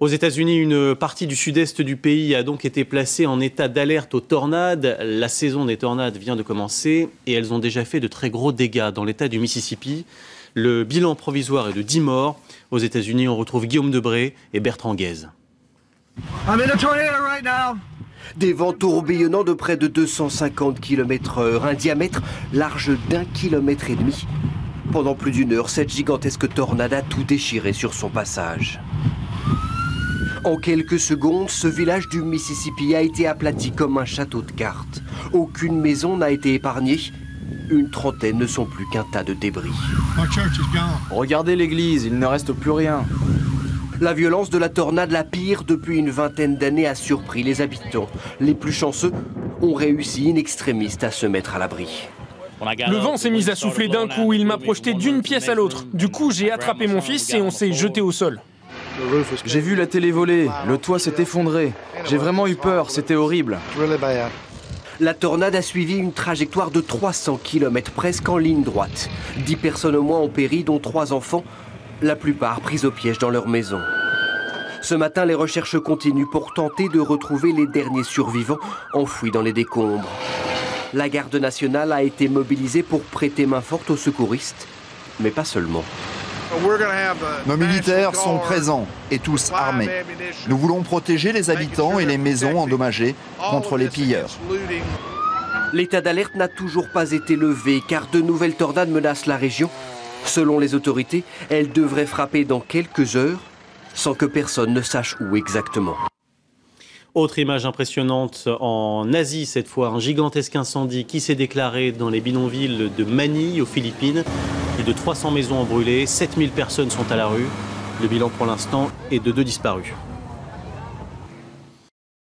Aux États-Unis, une partie du sud-est du pays a donc été placée en état d'alerte aux tornades. La saison des tornades vient de commencer et elles ont déjà fait de très gros dégâts dans l'État du Mississippi. Le bilan provisoire est de 10 morts. Aux États-Unis, on retrouve Guillaume Debré et Bertrand Guez. Des vents tourbillonnants de près de 250 km/h, un diamètre large d'1,5 km. Pendant plus d'une heure, cette gigantesque tornade a tout déchiré sur son passage. En quelques secondes, ce village du Mississippi a été aplati comme un château de cartes. Aucune maison n'a été épargnée. Une trentaine ne sont plus qu'un tas de débris. Regardez l'église, il ne reste plus rien. La violence de la tornade, la pire depuis une vingtaine d'années, a surpris les habitants. Les plus chanceux ont réussi in extremis à se mettre à l'abri. Le vent s'est mis à souffler d'un coup, il m'a projeté d'une pièce à l'autre. Du coup, j'ai attrapé mon fils et on s'est jeté au sol. J'ai vu la télé voler, le toit s'est effondré. J'ai vraiment eu peur, c'était horrible. La tornade a suivi une trajectoire de 300 km presque en ligne droite. 10 personnes au moins ont péri, dont 3 enfants, la plupart pris au piège dans leur maison. Ce matin, les recherches continuent pour tenter de retrouver les derniers survivants enfouis dans les décombres. La garde nationale a été mobilisée pour prêter main forte aux secouristes, mais pas seulement. Nos militaires sont présents et tous armés. Nous voulons protéger les habitants et les maisons endommagées contre les pilleurs. L'état d'alerte n'a toujours pas été levé car de nouvelles tornades menacent la région. Selon les autorités, elles devraient frapper dans quelques heures sans que personne ne sache où exactement. Autre image impressionnante en Asie cette fois, un gigantesque incendie qui s'est déclaré dans les bidonvilles de Manille aux Philippines. Plus de 300 maisons ont brûlé, 7000 personnes sont à la rue. Le bilan pour l'instant est de 2 disparus.